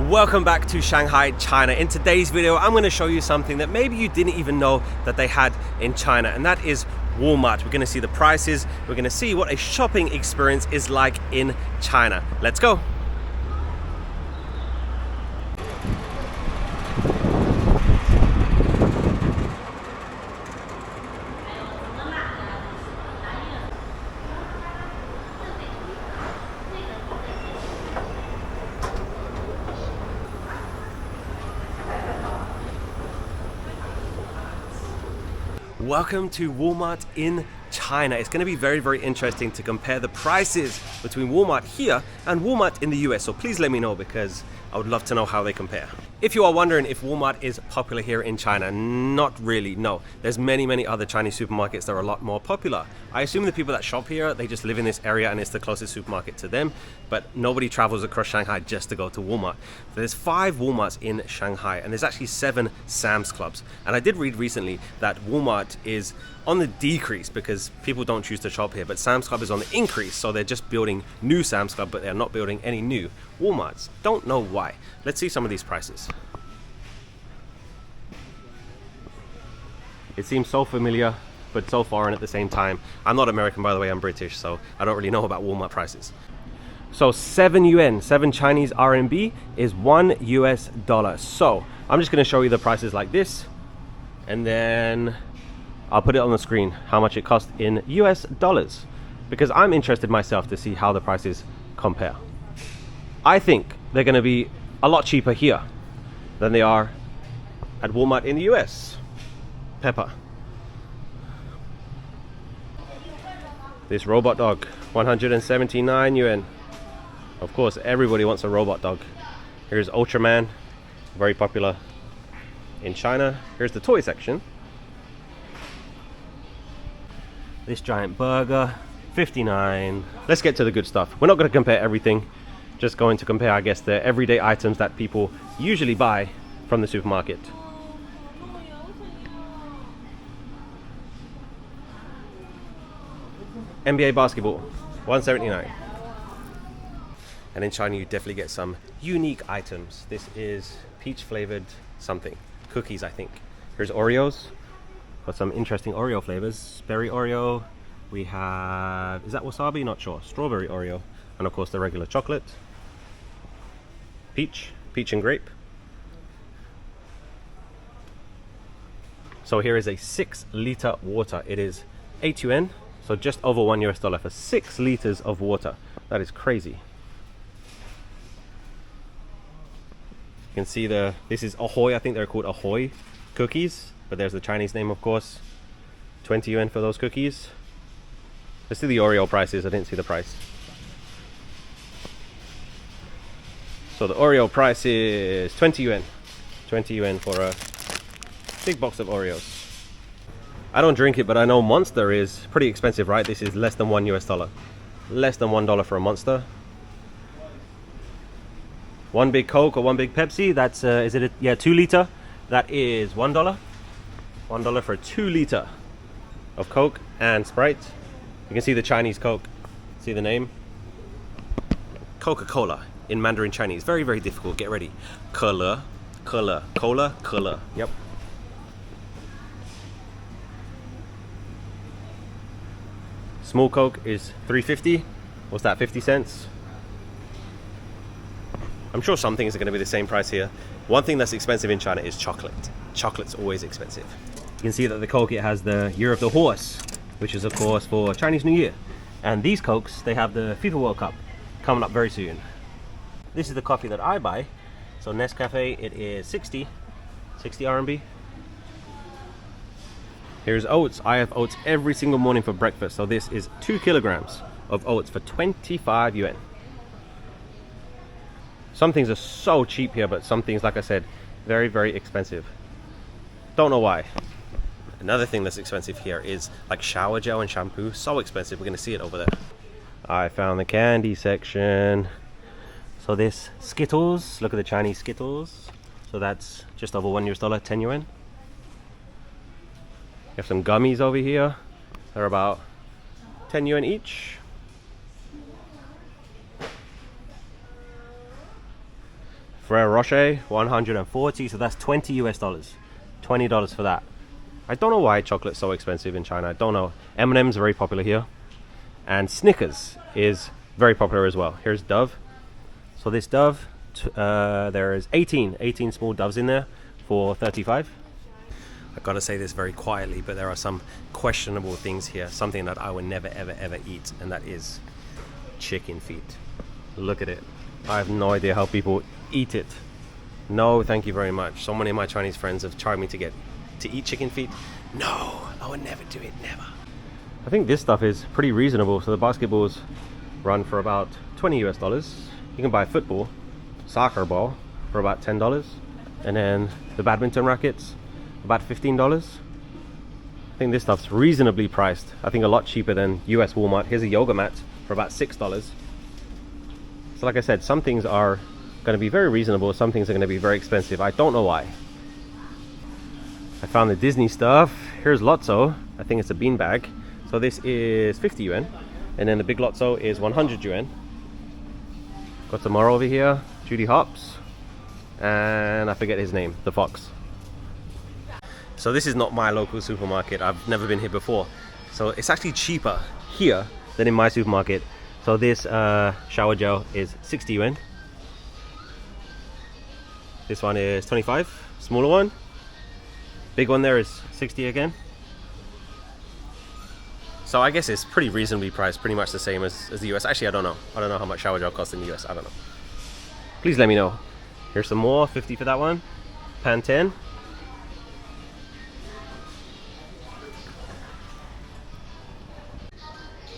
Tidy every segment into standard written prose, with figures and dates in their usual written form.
Welcome back to Shanghai, China. In today's video, I'm going to show you something that maybe you didn't even know that they had in China, and that is Walmart. We're going to see the prices. We're going to see what a shopping experience is like in China. Let's go. Welcome to Walmart in China. It's going to be very interesting to compare the prices between Walmart here and Walmart in the US. So please let me know, because I would love to know how they compare. If you are wondering if Walmart is popular here in China, not really, no. There's many other Chinese supermarkets that are a lot more popular. I assume the people that shop here, they just live in this area and it's the closest supermarket to them, but nobody travels across Shanghai just to go to Walmart. So there's 5 Walmarts in Shanghai, and there's actually 7 Sam's Clubs. And I did read recently that Walmart is on the decrease because people don't choose to shop here, but Sam's Club is on the increase, so they're just building new Sam's Club, but they're not building any new Walmarts. Don't know why. Let's see some of these prices. It seems so familiar, but so foreign at the same time. I'm not American, by the way, I'm British, so I don't really know about Walmart prices. So 7 yuan, 7 Chinese RMB is $1 US. So I'm just going to show you the prices like this, and then I'll put it on the screen how much it costs in US dollars, because I'm interested myself to see how the prices compare. I think they're going to be a lot cheaper here than they are at Walmart in the US. Pepper. This robot dog, 179 yuan. Of course, everybody wants a robot dog. Here's Ultraman, very popular in China. Here's the toy section. This giant burger, 59. Let's get to the good stuff. We're not going to compare everything, just going to compare, I guess, the everyday items that people usually buy from the supermarket. NBA basketball, 179. And in China, you definitely get some unique items. This is peach flavored something. Cookies, I think. Here's Oreos. Got some interesting Oreo flavors. Berry Oreo. We have, is that wasabi? Not sure. Strawberry Oreo. And of course the regular chocolate. Peach and grape. So here is a 6-liter water. It is 8 yuan, so just over $1 US for 6 liters of water. That is crazy. You can see this is Ahoy, I think they're called Ahoy cookies, but there's the Chinese name, of course. 20 yuan for those cookies. Let's see the Oreo prices. I didn't see the price. So the Oreo price is 20 yuan. 20 yuan for a big box of Oreos. I don't drink it, but I know Monster is pretty expensive, right? This is less than $1 US. Less than $1 for a Monster. One big Coke or one big Pepsi, that's, is it, yeah, 2 liter. That is $1. $1 for a 2 liter of Coke and Sprite. You can see the Chinese Coke. See the name? Coca-Cola in Mandarin Chinese. Very difficult. Get ready. Cola. Yep. Small Coke is $3.50. What's that, 50 cents? I'm sure some things are going to be the same price here. One thing that's expensive in China is chocolate. Chocolate's always expensive. You can see that the Coke, it has the Year of the Horse, which is of course for Chinese New Year. And these Cokes, they have the FIFA World Cup coming up very soon. This is the coffee that I buy. So Nescafe, it is 60 RMB. Here's oats. I have oats every single morning for breakfast. So this is 2 kilograms of oats for 25 yuan. Some things are so cheap here, but some things, like I said, very expensive. Don't know why. Another thing that's expensive here is like shower gel and shampoo. So expensive. We're going to see it over there. I found the candy section. So this Skittles, look at the Chinese Skittles. So that's just over $1 US, 10 yuan. You have some gummies over here. They're about 10 yuan each. Ferrero Rocher, 140, so that's 20 US dollars. $20 for that. I don't know why chocolate's so expensive in China. I don't know. M&M's are very popular here. And Snickers is very popular as well. Here's Dove. So this Dove, there is 18 small Doves in there for 35. I've got to say this very quietly, but there are some questionable things here. Something that I would never, ever, ever eat, and that is chicken feet. Look at it. I have no idea how people eat it. No, thank you very much. So many of my Chinese friends have tried me to eat chicken feet. No, I would never do it, never. I think this stuff is pretty reasonable. So the basketballs run for about 20 US dollars. You can buy a football, soccer ball for about $10. And then the badminton rackets, about $15. I think this stuff's reasonably priced. I think a lot cheaper than US Walmart. Here's a yoga mat for about $6. So like I said, some things are going to be very reasonable, some things are going to be very expensive. I don't know why. I found the Disney stuff. Here's Lotso. I think it's a bean bag. So this is 50 yuan. And then the big Lotso is 100 yuan. Got tomorrow over here. Judy Hopps. And I forget his name. The Fox. So this is not my local supermarket. I've never been here before. So it's actually cheaper here than in my supermarket. So this shower gel is 60 yuan. This one is 25. Smaller one. Big one there is 60 again. So I guess it's pretty reasonably priced, pretty much the same as the US. Actually, I don't know. I don't know how much shower gel costs in the US. I don't know. Please let me know. Here's some more. 50 for that one. Pantene.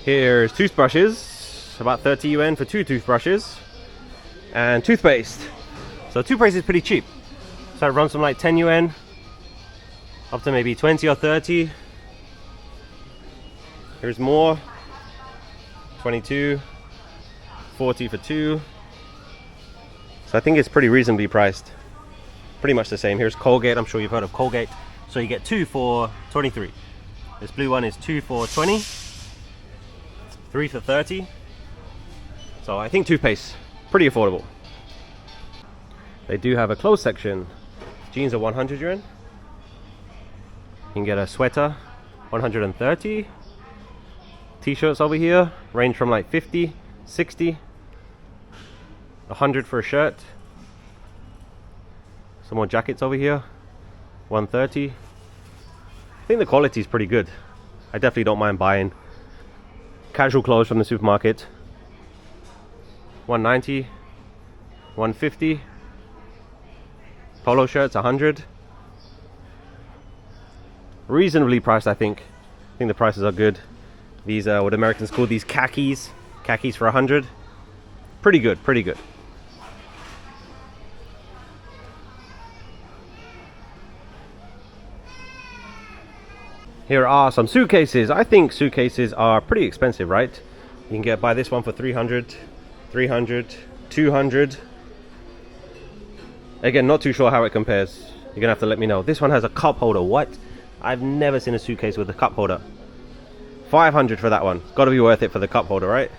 Here's toothbrushes. About 30 yuan for 2 toothbrushes. And toothpaste. So toothpaste is pretty cheap. So it runs from like 10 yuan up to maybe 20 or 30. Here's more. 22. 40 for 2. So I think it's pretty reasonably priced. Pretty much the same. Here's Colgate. I'm sure you've heard of Colgate. So you get 2 for 23. This blue one is 2 for 20. 3 for 30. So I think toothpaste, pretty affordable. They do have a clothes section. Jeans are 100 yuan. You can get a sweater, 130. T-shirts over here range from like 50, 60, 100 for a shirt. Some more jackets over here, 130. I think the quality is pretty good. I definitely don't mind buying casual clothes from the supermarket. 190, 150. Polo shirts, 100. Reasonably priced, I think. I think the prices are good. These are what Americans call these khakis. Khakis for 100. Pretty good, pretty good. Here are some suitcases. I think suitcases are pretty expensive, right? You can buy this one for 300, 300, 200. Again, not too sure how it compares. You're gonna have to let me know. This one has a cup holder. What? I've never seen a suitcase with a cup holder. 500 for that one. Got to be worth it for the cup holder, right?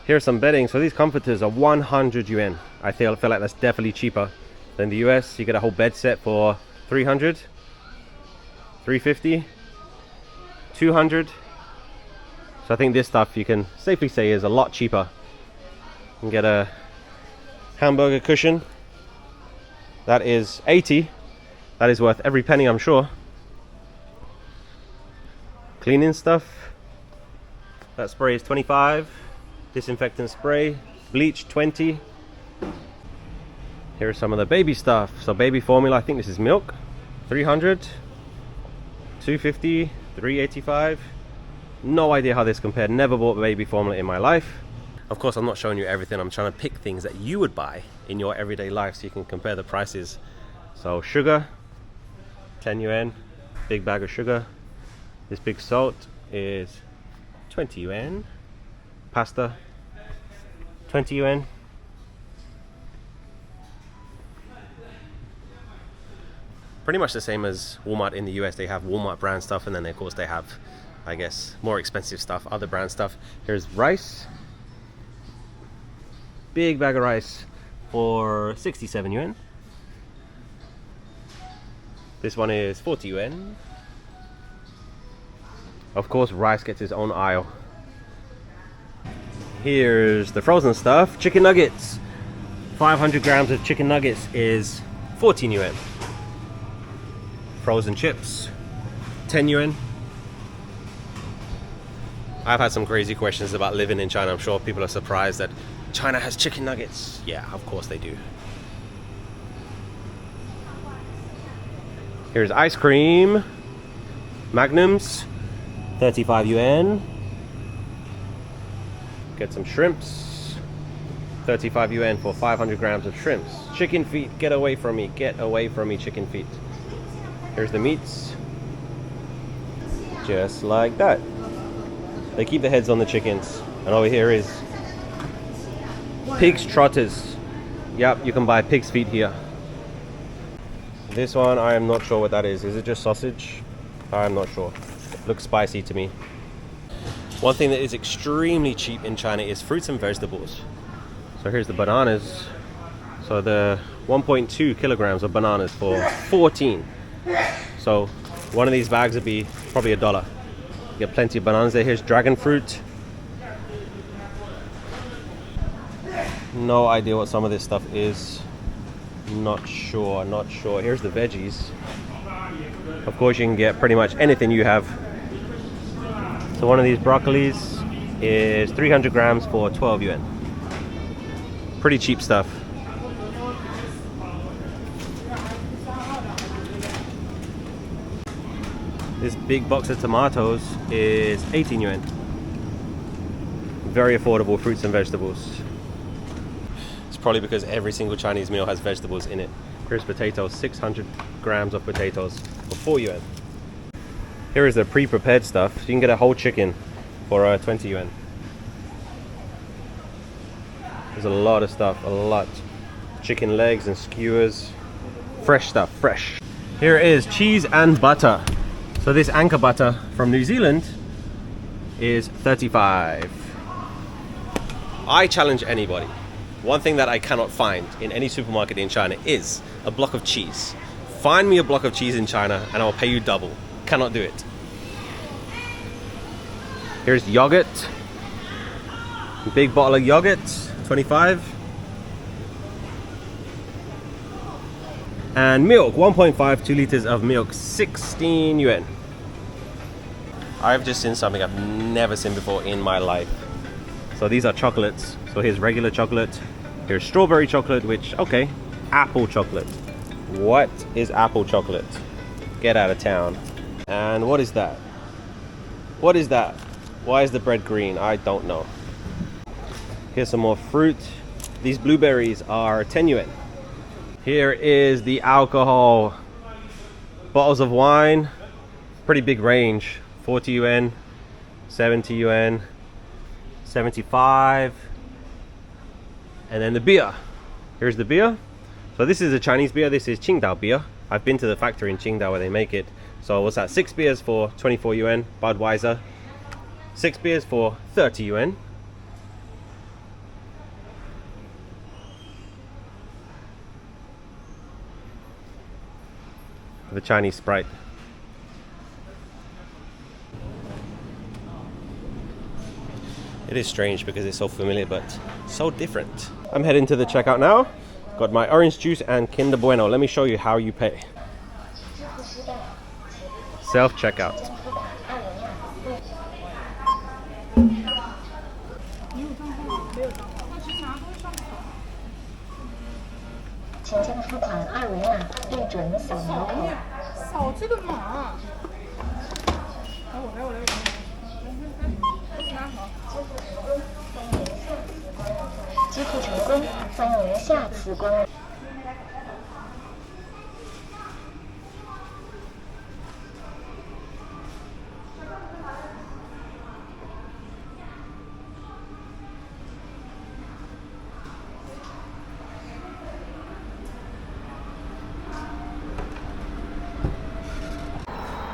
Here's some bedding. So these comforters are 100 yuan. I feel like that's definitely cheaper than the US. You get a whole bed set for 300, 350, 200. So I think this stuff you can safely say is a lot cheaper. You can get a hamburger cushion. That is 80. That is worth every penny, I'm sure. Cleaning stuff. That spray is 25. Disinfectant spray. Bleach 20. Here's some of the baby stuff. So baby formula, I think this is milk. 300. 250. 385. No idea how this compared. Never bought baby formula in my life. Of course, I'm not showing you everything. I'm trying to pick things that you would buy in your everyday life so you can compare the prices. So sugar, 10 yuan, big bag of sugar. This big salt is 20 yuan. Pasta, 20 yuan. Pretty much the same as Walmart in the US. They have Walmart brand stuff, and then of course they have, I guess, more expensive stuff, other brand stuff. Here's rice. Big bag of rice for 67 yuan. This one is 40 yuan. Of course, rice gets its own aisle. Here's the frozen stuff. Chicken nuggets. 500 grams of chicken nuggets is 14 yuan. Frozen chips, 10 yuan. I've had some crazy questions about living in China. I'm sure people are surprised that China has chicken nuggets. Yeah, of course they do. Here's ice cream. Magnums, 35 yuan. Get some shrimps. 35 yuan for 500 grams of shrimps. Chicken feet, get away from me. Get away from me, chicken feet. Here's the meats. Just like that. They keep the heads on the chickens. And over here is pig's trotters. Yep, you can buy pig's feet here. This one, I am not sure what that is. Is it just sausage? I'm not sure. Looks spicy to me. One thing that is extremely cheap in China is fruits and vegetables. So here's the bananas. So the 1.2 kilograms of bananas for 14. So one of these bags would be probably $1. You get plenty of bananas there. Here's dragon fruit. No idea what some of this stuff is. Not sure. Here's the veggies. Of course, you can get pretty much anything you have. So one of these broccolis is 300 grams for 12 yuan. Pretty cheap stuff. This big box of tomatoes is 18 yuan. Very affordable fruits and vegetables. It's probably because every single Chinese meal has vegetables in it. Here's potatoes, 600 grams of potatoes for 4 yuan. Here is the pre-prepared stuff. So you can get a whole chicken for 20 yuan. There's a lot of stuff, a lot. Chicken legs and skewers. Fresh stuff, fresh. Here is cheese and butter. So this Anchor butter from New Zealand is 35. I challenge anybody. One thing that I cannot find in any supermarket in China is a block of cheese. Find me a block of cheese in China and I'll pay you double. Cannot do it. Here's yogurt. Big bottle of yogurt, 25. And milk, 1.5, 2 liters of milk, 16 yuan. I've just seen something I've never seen before in my life. So these are chocolates. So here's regular chocolate. Here's strawberry chocolate, which, okay, apple chocolate. What is apple chocolate? Get out of town. And what is that? What is that? Why is the bread green? I don't know. Here's some more fruit. These blueberries are 10 yuan. Here is the alcohol. Bottles of wine. Pretty big range. 40 yuan, 70 yuan, 75. And then the beer. Here's the beer. So this is a Chinese beer. This is Qingdao beer. I've been to the factory in Qingdao where they make it. So what's that? 6 beers for 24 yuan. Budweiser. 6 beers for 30 yuan. The Chinese Sprite. It is strange because it's so familiar but so different. I'm heading to the checkout now. Got my orange juice and Kinder Bueno. Let me show you how you pay. Self-checkout.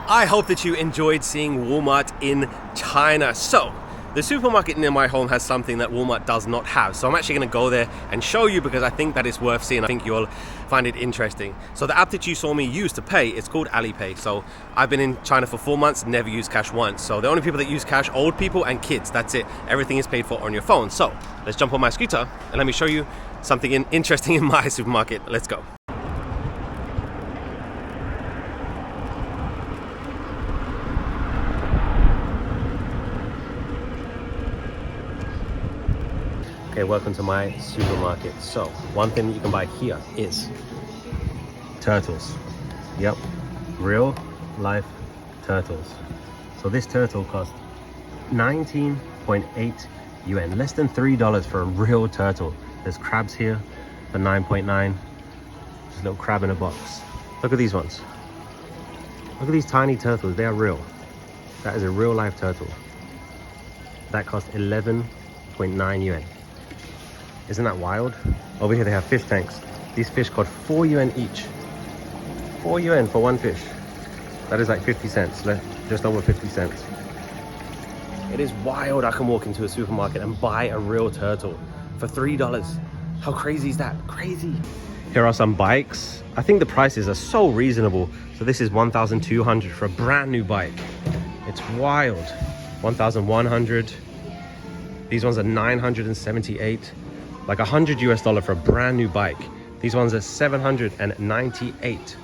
I hope that you enjoyed seeing Walmart in China. So, The supermarket near my home has something that Walmart does not have, so I'm actually going to go there and show you because I think that it's worth seeing. I think you'll find it interesting. So the app that you saw me use to pay, it's called Alipay. So I've been in China for 4 months, never used cash once. So the only people that use cash, old people and kids, that's it. Everything is paid for on your phone. So let's jump on my scooter and let me show you something interesting in my supermarket. Let's go. Okay, welcome to my supermarket. So, one thing that you can buy here is turtles. Yep, real life turtles. So this turtle costs 19.8 yuan, less than $3 for a real turtle. There's crabs here for 9.9. Just a little crab in a box. Look at these ones. Look at these tiny turtles, they are real. That is a real life turtle. That costs 11.9 yuan. Isn't that wild? Over here they have fish tanks. These fish cost 4 yuan each. 4 yuan for one fish. That is like 50 cents, just over 50 cents. It is wild I can walk into a supermarket and buy a real turtle for $3. How crazy is that? Crazy. Here are some bikes. I think the prices are so reasonable. So this is 1,200 for a brand new bike. It's wild. 1,100. These ones are 978. Like $100 for a brand new bike. These ones are 798.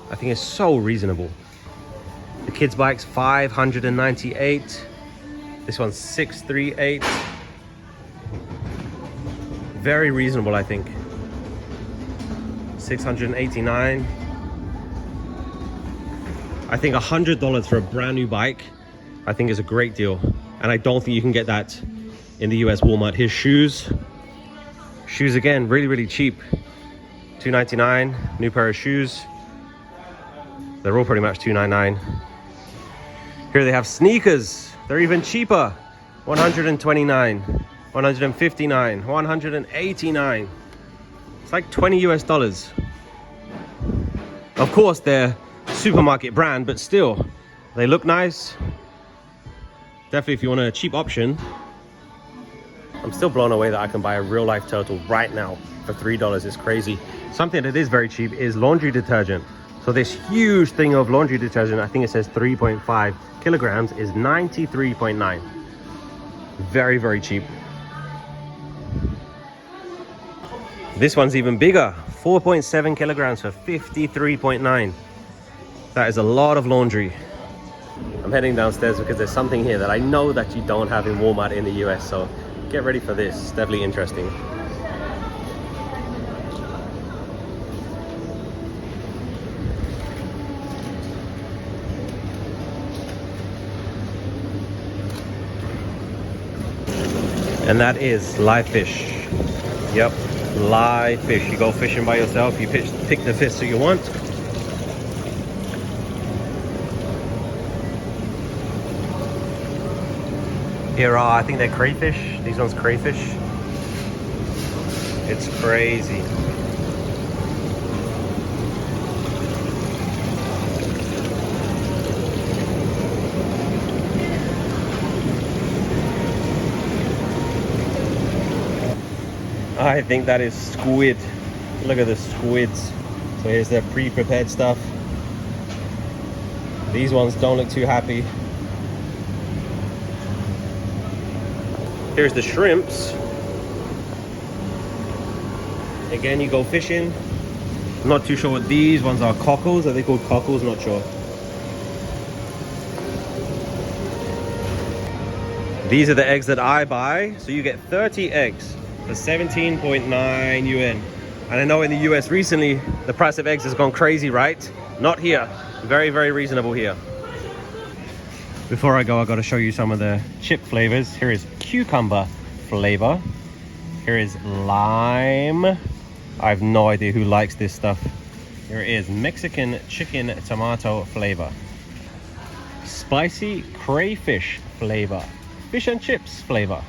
I think it's so reasonable. The kids' bikes 598. This one's 638. Very reasonable, I think. 689. I think $100 for a brand new bike, I think is a great deal. And I don't think you can get that in the US Walmart. Here's shoes. Shoes again, really cheap. $2.99, new pair of shoes. They're all pretty much $2.99. Here they have sneakers. They're even cheaper. $129, $159, $189. It's like $20 US. Of course, they're supermarket brand, but still, they look nice. Definitely, if you want a cheap option. I'm still blown away that I can buy a real life turtle right now for $3. It's crazy. Something that is very cheap is laundry detergent. So this huge thing of laundry detergent, I think it says 3.5 kilograms, is 93.9. Very cheap. This one's even bigger, 4.7 kilograms for 53.9. That is a lot of laundry. I'm heading downstairs because there's something here that I know that you don't have in Walmart in the US, so get ready for this. It's definitely interesting. And that is live fish. Yep, live fish. You go fishing by yourself, you pick the fish that you want. Here are, I think they're crayfish. These ones crayfish. It's crazy. I think that is squid. Look at the squids. So here's their pre-prepared stuff. These ones don't look too happy. Here's the shrimps. Again, you go fishing. I'm not too sure what these ones are. Cockles? Are they called cockles? Not sure. These are the eggs that I buy. So you get 30 eggs for 17.9 yuan. And I know in the US recently, the price of eggs has gone crazy, right? Not here. Very reasonable here. Before I go, I got to show you some of the chip flavors. Here is cucumber flavor. Here is lime. I have no idea who likes this stuff. Here is Mexican chicken tomato flavor. Spicy crayfish flavor. Fish and chips flavor.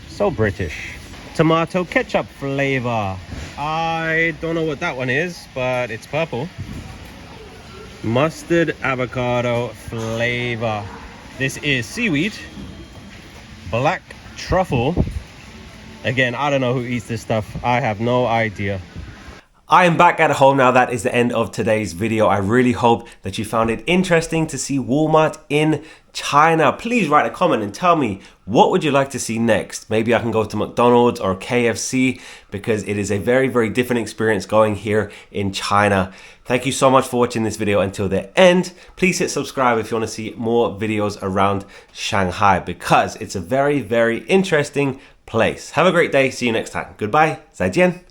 So British. Tomato ketchup flavor. I don't know what that one is, but it's purple. Mustard avocado flavor. This is seaweed. Black truffle. Again, I don't know who eats this stuff. I have no idea. I am back at home now. That is the end of today's video. I really hope that you found it interesting to see Walmart in China. Please write a comment and tell me, what would you like to see next? Maybe I can go to McDonald's or KFC, because it is a very, very different experience going here in China. Thank you so much for watching this video until the end. Please hit subscribe if you want to see more videos around Shanghai, because it's a very, very interesting place. Have a great day. See you next time. Goodbye. 再见.